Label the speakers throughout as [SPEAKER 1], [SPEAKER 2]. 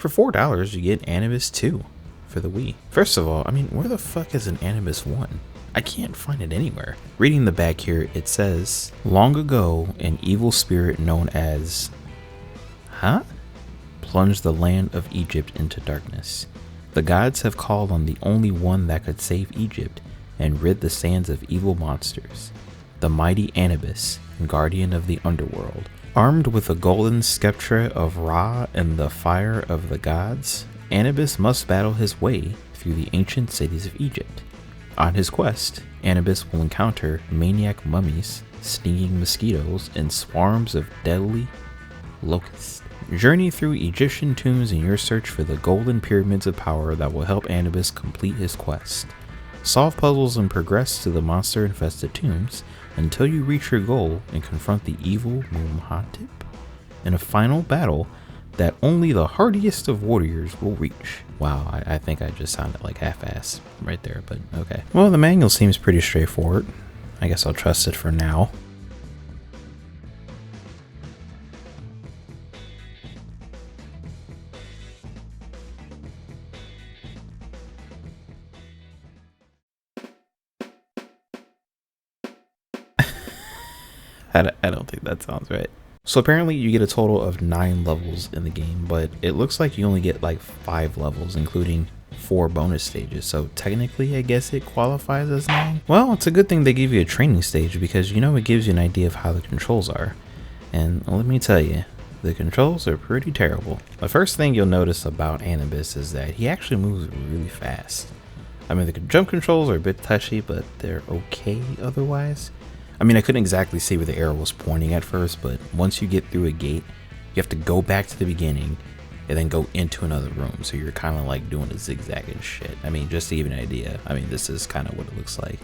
[SPEAKER 1] For $4, you get Anubis 2 for the Wii. First of all, I mean, where the fuck is an Anubis 1? I can't find it anywhere. Reading the back here, it says, long ago, an evil spirit known as... plunged the land of Egypt into darkness. The gods have called on the only one that could save Egypt and rid the sands of evil monsters, the mighty Anubis, guardian of the underworld. Armed with a golden sceptre of Ra and the fire of the gods, Anubis must battle his way through the ancient cities of Egypt. On his quest, Anubis will encounter maniac mummies, stinging mosquitoes, and swarms of deadly locusts. Journey through Egyptian tombs in your search for the golden pyramids of power that will help Anubis complete his quest. Solve puzzles and progress to the monster-infested tombs until you reach your goal and confront the evil Mumhotep in a final battle that only the hardiest of warriors will reach. Wow, I think I just sounded like half-assed right there, but okay. Well, the manual seems pretty straightforward. I guess I'll trust it for now. I don't think that sounds right. So apparently you get a total of 9 levels in the game, but it looks like you only get like 5 levels, including 4 bonus stages. So technically, I guess it qualifies as 9. Well, it's a good thing they give you a training stage because, you know, it gives you an idea of how the controls are. And let me tell you, the controls are pretty terrible. The first thing you'll notice about Anubis is that he actually moves really fast. I mean, the jump controls are a bit touchy, but they're okay otherwise. I mean, I couldn't exactly see where the arrow was pointing at first, but once you get through a gate, you have to go back to the beginning and then go into another room. So you're kind of like doing a zigzag and shit. I mean, just to give you an idea, I mean, this is kind of what it looks like.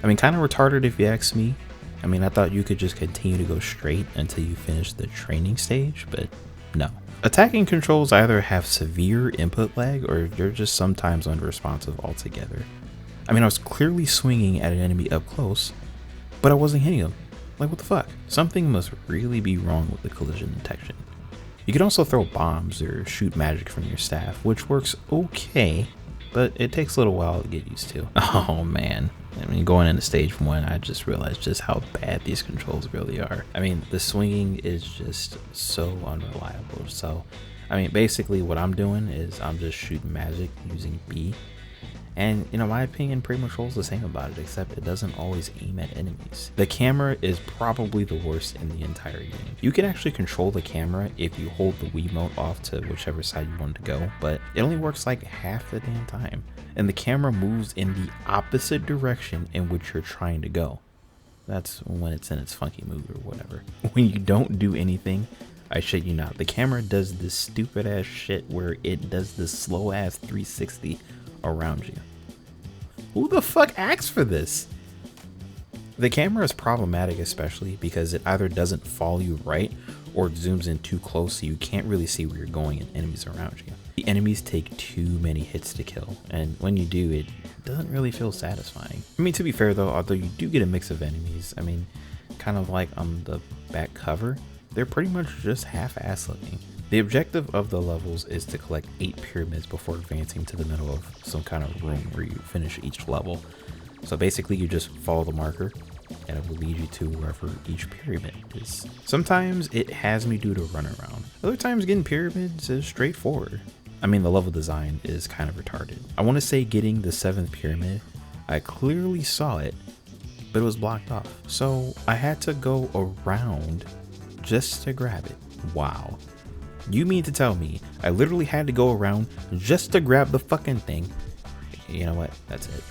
[SPEAKER 1] I mean, kind of retarded if you ask me. I mean, I thought you could just continue to go straight until you finish the training stage, but no. Attacking controls either have severe input lag or they're just sometimes unresponsive altogether. I mean, I was clearly swinging at an enemy up close, but I wasn't hitting him. Like, what the fuck? Something must really be wrong with the collision detection. You can also throw bombs or shoot magic from your staff, which works okay, but it takes a little while to get used to. Oh man. I mean, going into stage 1, I just realized just how bad these controls really are. I mean, the swinging is just so unreliable. So, I mean, basically what I'm doing is I'm just shooting magic using B. And, you know, my opinion pretty much holds the same about it, except it doesn't always aim at enemies. The camera is probably the worst in the entire game. You can actually control the camera if you hold the Wiimote off to whichever side you want to go, but it only works like half the damn time. And the camera moves in the opposite direction in which you're trying to go. That's when it's in its funky mood or whatever. When you don't do anything, I shit you not, the camera does this stupid ass shit where it does this slow ass 360 around you. Who the fuck asked for this? The camera is problematic, especially because it either doesn't follow you right or it zooms in too close so you can't really see where you're going and enemies around you. The enemies take too many hits to kill, and when you do, it doesn't really feel satisfying. I mean, to be fair though, although you do get a mix of enemies, I mean, kind of like on the back cover, they're pretty much just half-ass looking. The objective of the levels is to collect 8 pyramids before advancing to the middle of some kind of room where you finish each level. So basically you just follow the marker and it will lead you to wherever each pyramid is. Sometimes it has me do the runaround. Other times getting pyramids is straightforward. I mean, the level design is kind of retarded. I want to say getting the 7th pyramid, I clearly saw it, but it was blocked off. So I had to go around just to grab it. Wow. You mean to tell me I literally had to go around just to grab the fucking thing? You know what? That's it.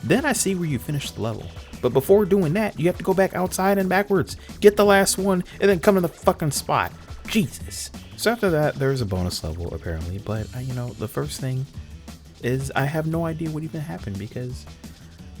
[SPEAKER 1] Then I see where you finish the level. But before doing that, you have to go back outside and backwards, get the last one, and then come to the fucking spot. Jesus. So after that, there's a bonus level apparently, but you know, the first thing is I have no idea what even happened because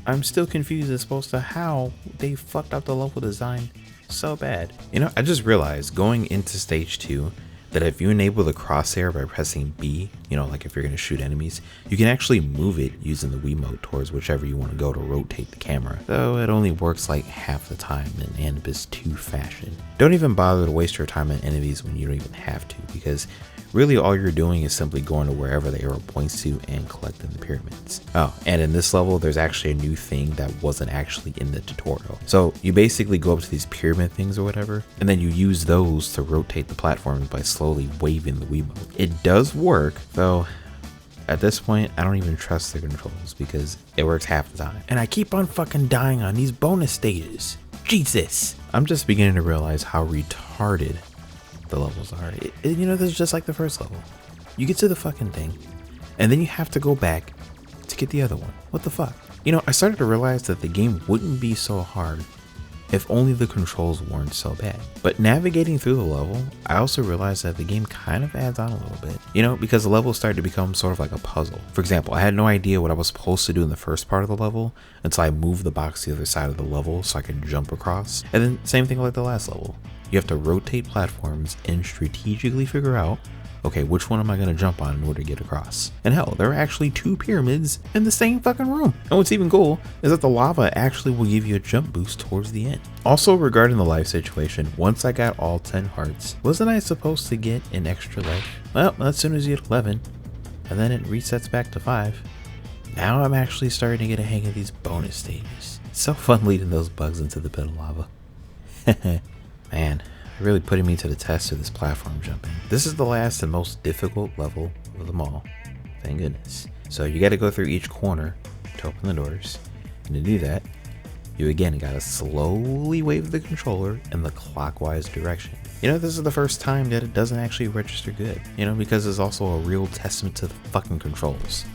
[SPEAKER 1] I'm still confused as opposed to how they fucked up the level design so bad. You know, I just realized going into stage 2 that if you enable the crosshair by pressing B, you know, like if you're going to shoot enemies, you can actually move it using the Wiimote towards whichever you want to go to rotate the camera, though it only works like half the time in Anubis 2 fashion. Don't even bother to waste your time on enemies when you don't even have to, because Really, all you're doing is simply going to wherever the arrow points to and collecting the pyramids. Oh, and in this level, there's actually a new thing that wasn't actually in the tutorial. So you basically go up to these pyramid things or whatever, and then you use those to rotate the platforms by slowly waving the Wiimote. It does work, though. At this point, I don't even trust the controls because it works half the time. And I keep on fucking dying on these bonus stages. Jesus. I'm just beginning to realize how retarded the levels are. You know, this is just like the first level. You get to the fucking thing, and then you have to go back to get the other one. What the fuck? You know, I started to realize that the game wouldn't be so hard if only the controls weren't so bad. But navigating through the level, I also realized that the game kind of adds on a little bit. You know, because the levels started to become sort of like a puzzle. For example, I had no idea what I was supposed to do in the first part of the level until I moved the box to the other side of the level so I could jump across. And then same thing like the last level. You have to rotate platforms and strategically figure out, okay, which one am I going to jump on in order to get across? And hell, there are actually 2 pyramids in the same fucking room. And what's even cool is that the lava actually will give you a jump boost towards the end. Also, regarding the life situation, once I got all 10 hearts, wasn't I supposed to get an extra life? Well, as soon as you get 11, and then it resets back to 5. Now I'm actually starting to get a hang of these bonus stages. It's so fun leading those bugs into the pit of lava. Man, really putting me to the test of this platform jumping. This is the last and most difficult level of them all. Thank goodness. So you got to go through each corner to open the doors. And to do that, you again got to slowly wave the controller in the clockwise direction. You know, this is the first time that it doesn't actually register good. You know, because it's also a real testament to the fucking controls.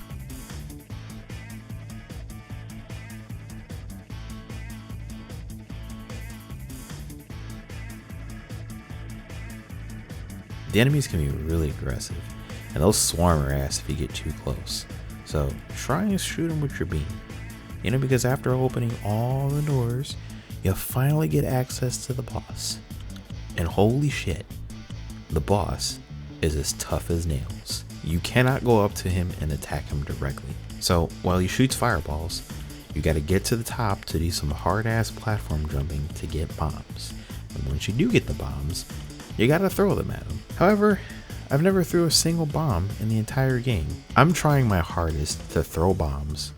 [SPEAKER 1] The enemies can be really aggressive, and they'll swarm your ass if you get too close. So try and shoot them with your beam. You know, because after opening all the doors, you finally get access to the boss. And holy shit, the boss is as tough as nails. You cannot go up to him and attack him directly. So while he shoots fireballs, you gotta get to the top to do some hard ass platform jumping to get bombs. And once you do get the bombs, you gotta throw them at him. However, I've never threw a single bomb in the entire game. I'm trying my hardest to throw bombs,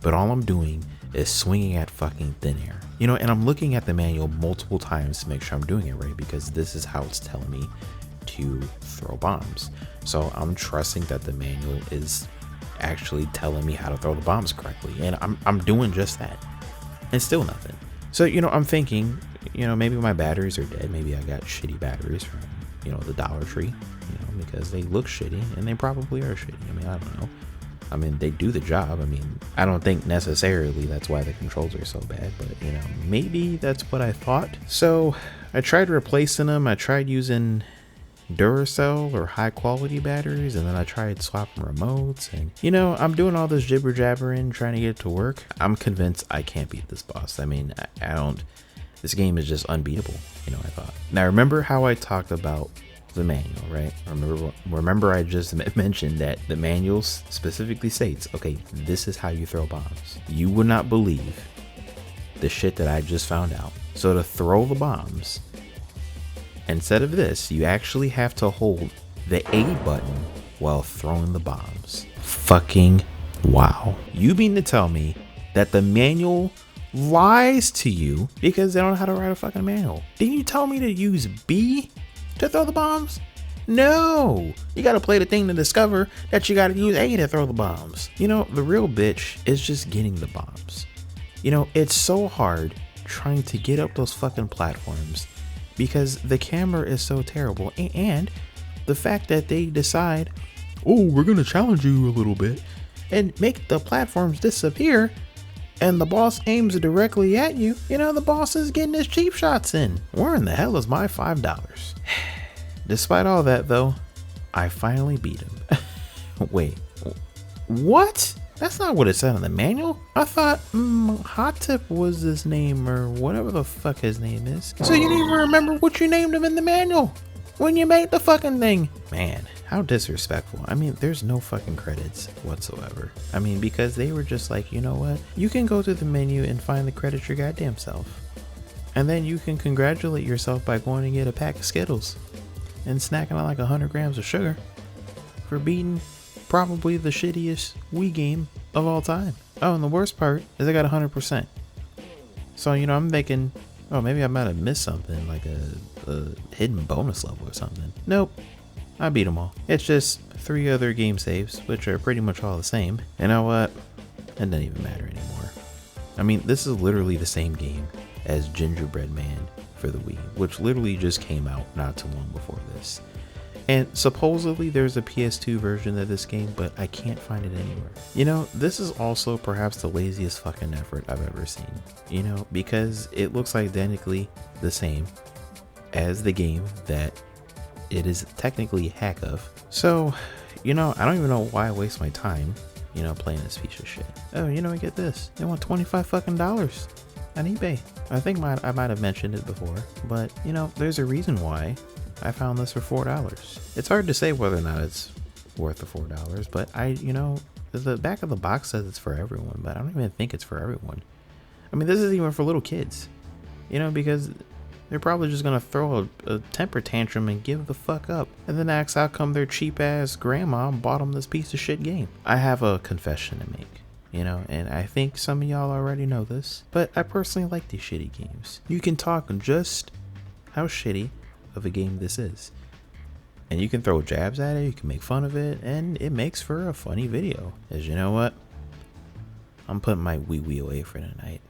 [SPEAKER 1] but all I'm doing is swinging at fucking thin air. You know, and I'm looking at the manual multiple times to make sure I'm doing it right, because this is how it's telling me to throw bombs. So I'm trusting that the manual is actually telling me how to throw the bombs correctly, and I'm doing just that, and still nothing. So, you know, I'm thinking, you know, maybe my batteries are dead. Maybe I got shitty batteries from, you know, the Dollar Tree, you know, because they look shitty, and they probably are shitty. I mean, I don't know. I mean, they do the job. I mean, I don't think necessarily that's why the controls are so bad, but, you know, maybe that's what I thought. So I tried replacing them. I tried using Duracell or high quality batteries, and then I tried swapping remotes, and, you know, I'm doing all this jibber jabbering trying to get it to work. I'm convinced I can't beat this boss. I mean, I don't. This game is just unbeatable, you know, I thought. Now, remember how I talked about the manual, right? Remember I just mentioned that the manual specifically states, okay, this is how you throw bombs. You would not believe the shit that I just found out. So to throw the bombs, instead of this, you actually have to hold the A button while throwing the bombs. Fucking wow. You mean to tell me that the manual lies to you because they don't know how to write a fucking manual? Didn't you tell me to use B to throw the bombs? No, you gotta play the thing to discover that you gotta use A to throw the bombs. You know, the real bitch is just getting the bombs. You know, it's so hard trying to get up those fucking platforms because the camera is so terrible, and the fact that they decide, oh, we're gonna challenge you a little bit and make the platforms disappear, and the boss aims directly at you. You know, the boss is getting his cheap shots in. Where in the hell is my $5? Despite all that, though, I finally beat him. Wait, what? That's not what it said in the manual. I thought Hot Tip was his name, or whatever the fuck his name is. So you didn't even remember what you named him in the manual when you made the fucking thing. Man, how disrespectful. I mean, there's no fucking credits whatsoever. I mean, because they were just like, you know what? You can go to the menu and find the credits your goddamn self. And then you can congratulate yourself by going to get a pack of Skittles and snacking on like 100 grams of sugar. for beating probably the shittiest Wii game of all time. Oh, and the worst part is I got 100%. So, you know, I'm thinking, oh, maybe I might have missed something, like a hidden bonus level or something. Nope, I beat them all. It's just 3 other game saves, which are pretty much all the same. You know what? It doesn't even matter anymore. I mean, this is literally the same game as Gingerbread Man for the Wii, which literally just came out not too long before this. And supposedly there's a PS2 version of this game, but I can't find it anywhere. You know, this is also perhaps the laziest fucking effort I've ever seen. You know, because it looks identically the same as the game that it is technically a hack of. So, you know, I don't even know why I waste my time, you know, playing this piece of shit. Oh, you know, I get this. They want $25 fucking dollars on eBay. I think I might have mentioned it before, but you know, there's a reason why I found this for $4. It's hard to say whether or not it's worth the $4, but you know, the back of the box says it's for everyone, but I don't even think it's for everyone. I mean, this is even for little kids, you know, because they're probably just gonna throw a temper tantrum and give the fuck up, and then ask how come their cheap ass grandma bought them this piece of shit game. I have a confession to make, you know, and I think some of y'all already know this, but I personally like these shitty games. You can talk just how shitty of a game this is, and you can throw jabs at it, you can make fun of it, and it makes for a funny video. As you know what, I'm putting my wee away for tonight.